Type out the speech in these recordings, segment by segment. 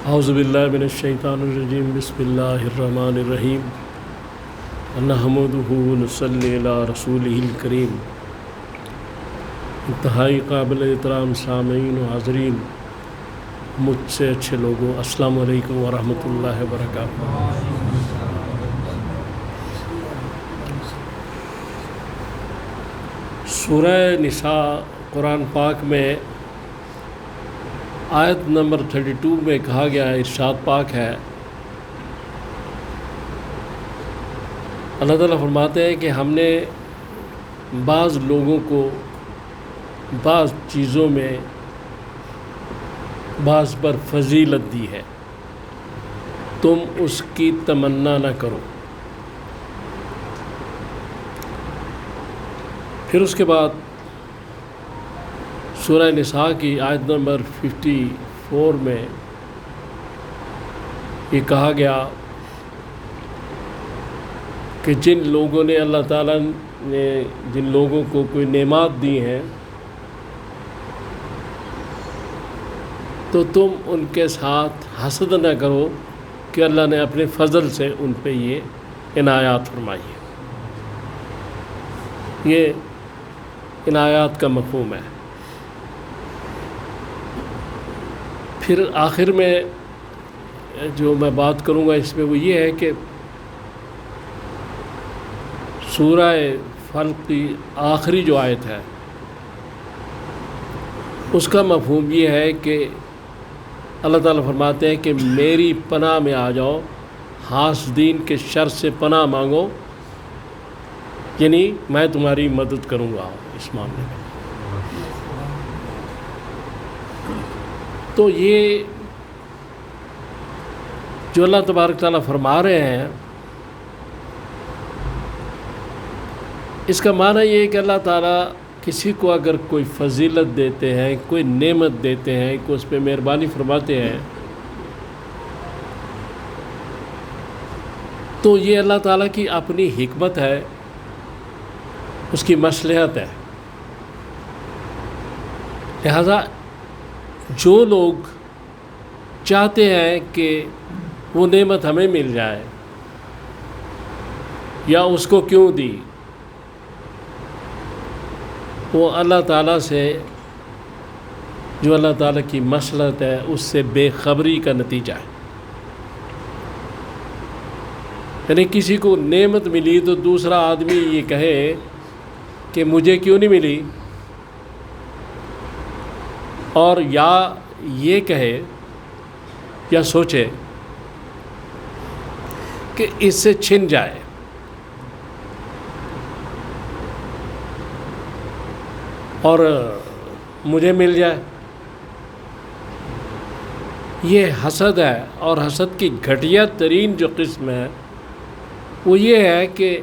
اعوذ باللہ من الشیطان الرجیم بسم اللہ الرحمن الرحیم نحمدہ ونصلی علی رسولہ الکریم۔ انتہائی قابل احترام سامعین و حاضرین، مجھ سے اچھے لوگوں، السلام علیکم ورحمۃ اللہ وبرکاتہ۔ سورہ نساء قرآن پاک میں آیت نمبر 32 میں کہا گیا ہے، ارشاد پاک ہے، اللہ تعالیٰ فرماتے ہیں کہ ہم نے بعض لوگوں کو بعض چیزوں میں بعض پر فضیلت دی ہے، تم اس کی تمنا نہ کرو۔ پھر اس کے بعد سورہ نساء کی آیت نمبر 54 میں یہ کہا گیا کہ جن لوگوں نے اللہ تعالیٰ نے جن لوگوں کو کوئی نعمات دی ہیں تو تم ان کے ساتھ حسد نہ کرو کہ اللہ نے اپنے فضل سے ان پہ یہ عنایات فرمائی ہے۔ یہ عنایات کا مفہوم ہے۔ پھر آخر میں جو میں بات کروں گا اس میں وہ یہ ہے کہ سورہ فلق کی آخری جو آیت ہے اس کا مفہوم یہ ہے کہ اللہ تعالیٰ فرماتے ہیں کہ میری پناہ میں آ جاؤ، حاسدین کے شر سے پناہ مانگو، یعنی میں تمہاری مدد کروں گا اس معاملے میں۔ تو یہ جو اللہ تبارک تعالیٰ فرما رہے ہیں اس کا معنی یہ ہے کہ اللہ تعالیٰ کسی کو اگر کوئی فضیلت دیتے ہیں، کوئی نعمت دیتے ہیں، کوئی اس پہ مہربانی فرماتے ہیں تو یہ اللہ تعالیٰ کی اپنی حکمت ہے، اس کی مصلحت ہے۔ لہذا جو لوگ چاہتے ہیں کہ وہ نعمت ہمیں مل جائے یا اس کو کیوں دی، وہ اللہ تعالیٰ سے جو اللہ تعالیٰ کی مصلحت ہے اس سے بے خبری کا نتیجہ ہے۔ یعنی کسی کو نعمت ملی تو دوسرا آدمی یہ کہے کہ مجھے کیوں نہیں ملی، اور یا یہ کہے یا سوچے کہ اس سے چھن جائے۔ اور مجھے مل جائے، یہ حسد ہے۔ اور حسد کی گھٹیا ترین جو قسم ہے وہ یہ ہے کہ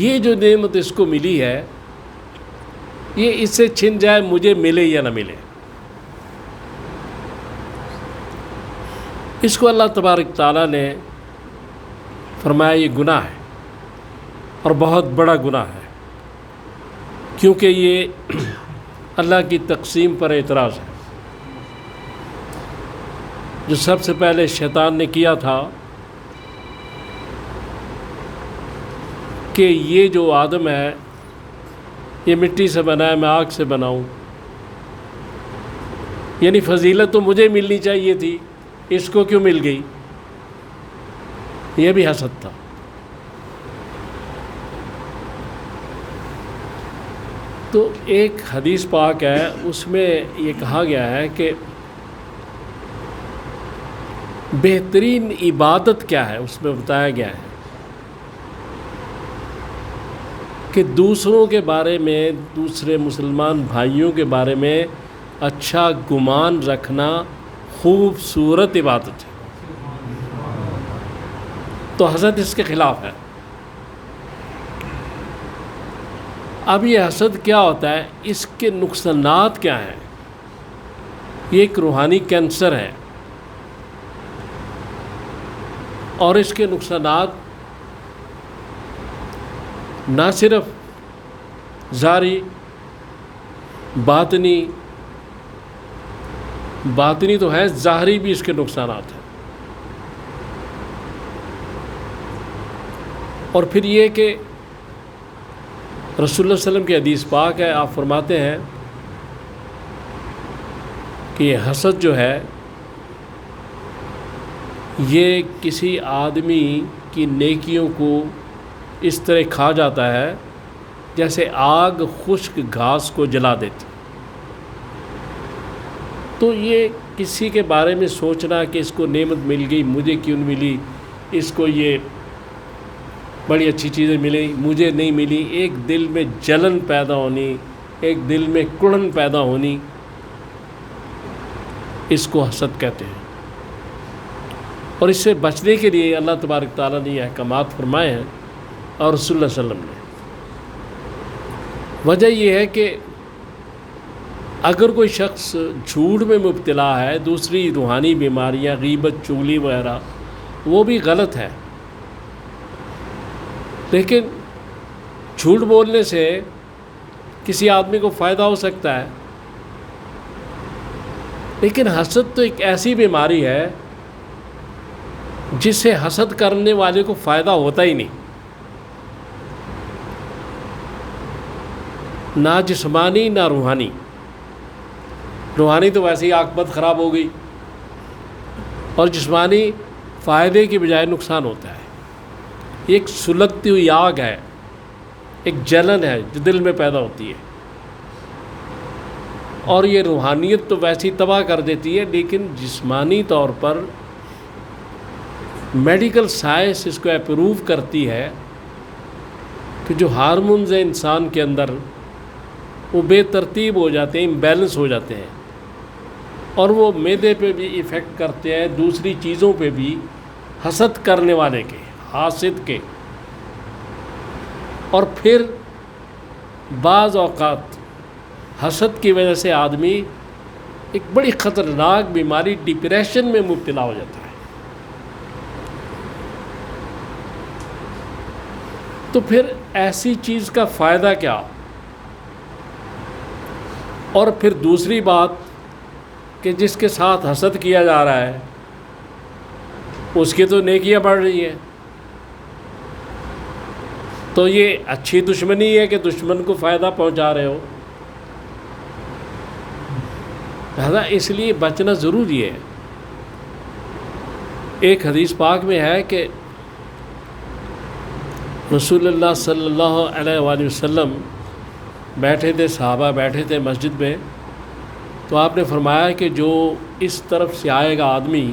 یہ جو نعمت اس کو ملی ہے یہ اس سے چھن جائے، مجھے ملے یا نہ ملے۔ اس کو اللہ تبارک تعالیٰ نے فرمایا یہ گناہ ہے اور بہت بڑا گناہ ہے، کیونکہ یہ اللہ کی تقسیم پر اعتراض ہے جو سب سے پہلے شیطان نے کیا تھا کہ یہ جو آدم ہے یہ مٹی سے بنا ہے، میں آگ سے بناؤں، یعنی فضیلت تو مجھے ملنی چاہیے تھی، اس کو کیوں مل گئی؟ یہ بھی حسد تھا۔ تو ایک حدیث پاک ہے اس میں یہ کہا گیا ہے کہ بہترین عبادت کیا ہے، اس میں بتایا گیا ہے کہ دوسروں کے بارے میں، دوسرے مسلمان بھائیوں کے بارے میں اچھا گمان رکھنا خوبصورت عبادت ہے۔ تو حسد اس کے خلاف ہے۔ اب یہ حسد کیا ہوتا ہے، اس کے نقصانات کیا ہیں؟ یہ ایک روحانی کینسر ہے، اور اس کے نقصانات نہ صرف ظاہری، باطنی باطنی تو ہے، ظاہری بھی اس کے نقصانات ہیں۔ اور پھر یہ کہ رسول اللہ صلی اللہ علیہ وسلم کی حدیث پاک ہے، آپ فرماتے ہیں کہ یہ حسد جو ہے یہ کسی آدمی کی نیکیوں کو اس طرح کھا جاتا ہے جیسے آگ خشک گھاس کو جلا دیتی۔ تو یہ کسی کے بارے میں سوچنا کہ اس کو نعمت مل گئی، مجھے کیوں نہیں ملی، اس کو یہ بڑی اچھی چیزیں ملیں مجھے نہیں ملی، ایک دل میں جلن پیدا ہونی، ایک دل میں کڑن پیدا ہونی، اس کو حسد کہتے ہیں۔ اور اس سے بچنے کے لیے اللہ تبارک تعالیٰ نے یہ احکامات فرمائے ہیں اور رسول اللہ صلی اللہ علیہ وسلم نے۔ وجہ یہ ہے کہ اگر کوئی شخص جھوٹ میں مبتلا ہے، دوسری روحانی بیماریاں، غیبت، چغلی وغیرہ، وہ بھی غلط ہے، لیکن جھوٹ بولنے سے کسی آدمی کو فائدہ ہو سکتا ہے، لیکن حسد تو ایک ایسی بیماری ہے جس سے حسد کرنے والے کو فائدہ ہوتا ہی نہیں، نہ جسمانی نہ روحانی۔ روحانی تو ویسے ہی عاقبت خراب ہو گئی، اور جسمانی فائدے کی بجائے نقصان ہوتا ہے۔ یہ ایک سلگتی ہوئی آگ ہے، ایک جلن ہے جو دل میں پیدا ہوتی ہے، اور یہ روحانیت تو ویسے ہی تباہ کر دیتی ہے، لیکن جسمانی طور پر میڈیکل سائنس اس کو اپروو کرتی ہے کہ جو ہارمونز ہیں انسان کے اندر وہ بے ترتیب ہو جاتے ہیں، امبیلنس ہو جاتے ہیں، اور وہ معدے پہ بھی ایفیکٹ کرتے ہیں، دوسری چیزوں پہ بھی، حسد کرنے والے کے، حاسد کے۔ اور پھر بعض اوقات حسد کی وجہ سے آدمی ایک بڑی خطرناک بیماری ڈپریشن میں مبتلا ہو جاتا ہے۔ تو پھر ایسی چیز کا فائدہ کیا؟ اور پھر دوسری بات کہ جس کے ساتھ حسد کیا جا رہا ہے اس کی تو نیکیاں بڑھ رہی ہیں، تو یہ اچھی دشمنی ہے کہ دشمن کو فائدہ پہنچا رہے ہو، لہذا اس لیے بچنا ضروری ہے۔ ایک حدیث پاک میں ہے کہ رسول اللہ صلی اللہ علیہ وآلہ وسلم بیٹھے تھے، صحابہ بیٹھے تھے مسجد میں، تو آپ نے فرمایا کہ جو اس طرف سے آئے گا آدمی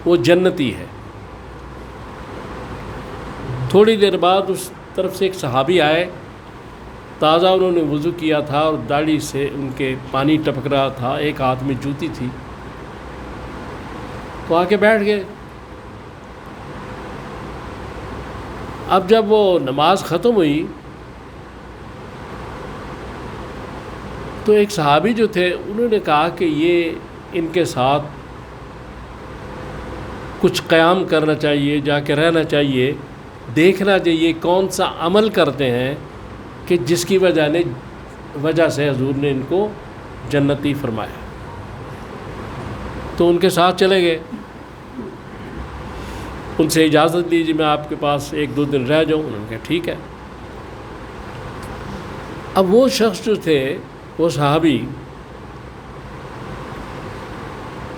وہ جنتی ہے۔ تھوڑی دیر بعد اس طرف سے ایک صحابی آئے، تازہ انہوں نے وضو کیا تھا اور داڑھی سے ان کے پانی ٹپک رہا تھا، ایک ہاتھ میں جوتی تھی، تو آ کے بیٹھ گئے۔ اب جب وہ نماز ختم ہوئی تو ایک صحابی جو تھے انہوں نے کہا کہ یہ ان کے ساتھ کچھ قیام کرنا چاہیے، جا کے رہنا چاہیے، دیکھنا چاہیے کون سا عمل کرتے ہیں کہ جس کی وجہ سے حضور نے ان کو جنتی فرمایا۔ تو ان کے ساتھ چلے گئے، ان سے اجازت لیجیے میں آپ کے پاس ایک دو دن رہ جاؤں۔ انہوں نے کہا ٹھیک ہے۔ اب وہ شخص جو تھے، وہ صحابی،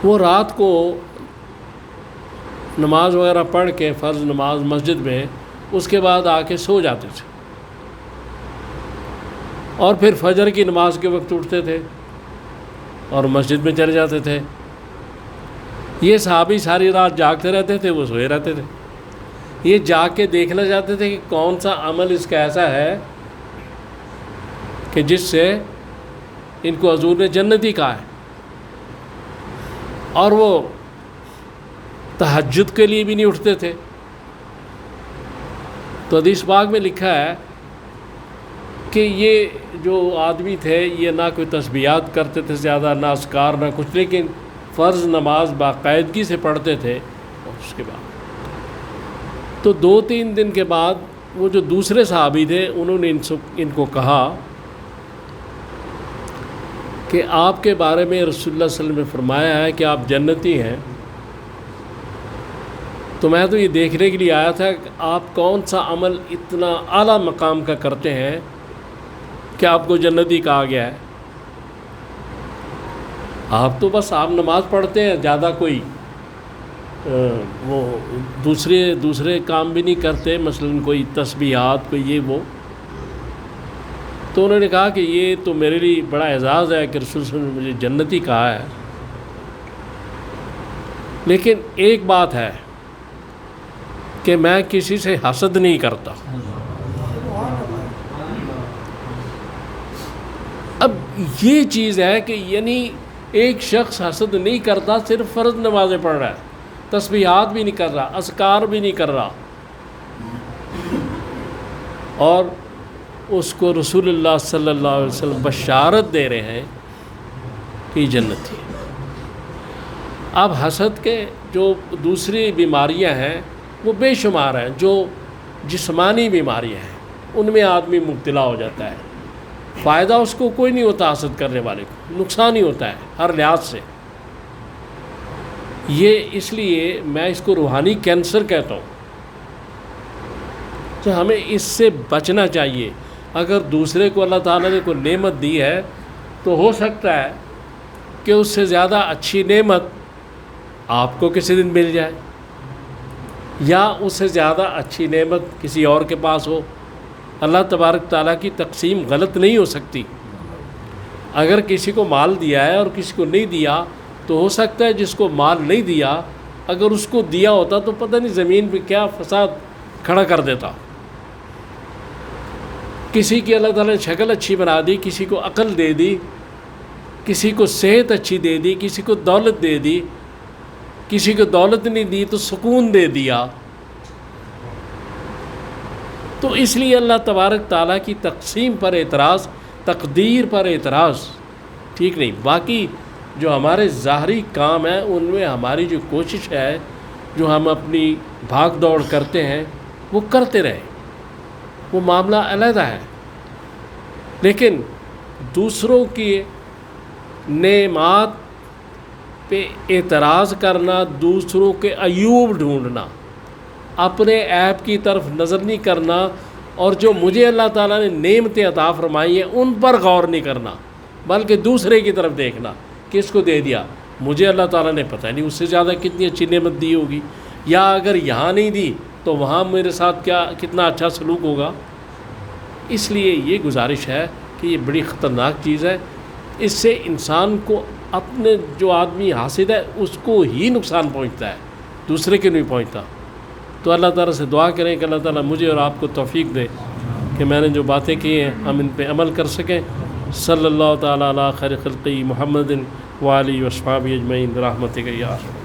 وہ رات کو نماز وغیرہ پڑھ کے، فرض نماز مسجد میں، اس کے بعد آ کے سو جاتے تھے، اور پھر فجر کی نماز کے وقت اٹھتے تھے اور مسجد میں چلے جاتے تھے۔ یہ صحابی ساری رات جاگتے رہتے تھے، وہ سوئے رہتے تھے۔ یہ جاگ کے دیکھنا چاہتے تھے کہ کون سا عمل اس کا ایسا ہے کہ جس سے ان کو حضور نے جنتی کہا ہے، اور وہ تہجد کے لیے بھی نہیں اٹھتے تھے۔ تو حدیث پاک میں لکھا ہے کہ یہ جو آدمی تھے یہ نہ کوئی تسبیحات کرتے تھے زیادہ، نہ اذکار، نہ کچھ، لیکن فرض نماز باقاعدگی سے پڑھتے تھے۔ اور اس کے بعد تو 2-3 دن کے بعد وہ جو دوسرے صحابی تھے انہوں نے ان کو کہا کہ آپ کے بارے میں رسول اللہ صلی اللہ علیہ وسلم نے فرمایا ہے کہ آپ جنتی ہیں، تو میں تو یہ دیکھنے کے لیے آیا تھا کہ آپ کون سا عمل اتنا اعلیٰ مقام کا کرتے ہیں کہ آپ کو جنتی کہا گیا ہے۔ آپ تو بس آپ نماز پڑھتے ہیں، زیادہ کوئی وہ دوسرے کام بھی نہیں کرتے، مثلا کوئی تسبیحات کوئی یہ وہ۔ تو انہوں نے کہا کہ یہ تو میرے لیے بڑا اعزاز ہے کہ رسول صلی اللہ علیہ وسلم نے مجھے جنتی کہا ہے، لیکن ایک بات ہے کہ میں کسی سے حسد نہیں کرتا۔ اب یہ چیز ہے کہ یعنی ایک شخص حسد نہیں کرتا، صرف فرض نمازیں پڑھ رہا ہے، تسبیحات بھی نہیں کر رہا، اذکار بھی نہیں کر رہا، اور اس کو رسول اللہ صلی اللہ علیہ وسلم بشارت دے رہے ہیں کہ جنتی ہے۔ اب حسد کے جو دوسری بیماریاں ہیں وہ بے شمار ہیں، جو جسمانی بیماریاں ہیں ان میں آدمی مبتلا ہو جاتا ہے، فائدہ اس کو کوئی نہیں ہوتا، حسد کرنے والے کو نقصان ہی ہوتا ہے ہر لحاظ سے۔ یہ اس لیے میں اس کو روحانی کینسر کہتا ہوں، تو ہمیں اس سے بچنا چاہیے۔ اگر دوسرے کو اللہ تعالیٰ نے کوئی نعمت دی ہے تو ہو سکتا ہے کہ اس سے زیادہ اچھی نعمت آپ کو کسی دن مل جائے، یا اس سے زیادہ اچھی نعمت کسی اور کے پاس ہو۔ اللہ تبارک تعالیٰ کی تقسیم غلط نہیں ہو سکتی۔ اگر کسی کو مال دیا ہے اور کسی کو نہیں دیا، تو ہو سکتا ہے جس کو مال نہیں دیا اگر اس کو دیا ہوتا تو پتہ نہیں زمین پہ کیا فساد کھڑا کر دیتا۔ کسی کی اللہ تعالیٰ نے شکل اچھی بنا دی، کسی کو عقل دے دی، کسی کو صحت اچھی دے دی، کسی کو دولت دے دی، کسی کو دولت نہیں دی تو سکون دے دیا۔ تو اس لیے اللہ تبارک تعالیٰ کی تقسیم پر اعتراض، تقدیر پر اعتراض ٹھیک نہیں۔ باقی جو ہمارے ظاہری کام ہیں ان میں ہماری جو کوشش ہے، جو ہم اپنی بھاگ دوڑ کرتے ہیں وہ کرتے رہیں، وہ معاملہ علیحدہ ہے، لیکن دوسروں کی نعمات پہ اعتراض کرنا، دوسروں کے عیوب ڈھونڈنا، اپنے عیب کی طرف نظر نہیں کرنا، اور جو مجھے اللہ تعالیٰ نے نعمتیں عطا فرمائی ہیں ان پر غور نہیں کرنا، بلکہ دوسرے کی طرف دیکھنا، کس کو دے دیا، مجھے اللہ تعالیٰ نے پتہ نہیں اس سے زیادہ کتنی اچھی نعمت دی ہوگی، یا اگر یہاں نہیں دی تو وہاں میرے ساتھ کتنا اچھا سلوک ہوگا۔ اس لیے یہ گزارش ہے کہ یہ بڑی خطرناک چیز ہے، اس سے انسان کو اپنے جو آدمی حاسد ہے اس کو ہی نقصان پہنچتا ہے، دوسرے کے نہیں پہنچتا۔ تو اللہ تعالیٰ سے دعا کریں کہ اللہ تعالیٰ مجھے اور آپ کو توفیق دے کہ میں نے جو باتیں کی ہیں ہم ان پہ عمل کر سکیں۔ صلی اللہ تعالیٰ علی خیر خلقی محمد وآلہ وصحبہ اجمعین برحمتک یا ارحم۔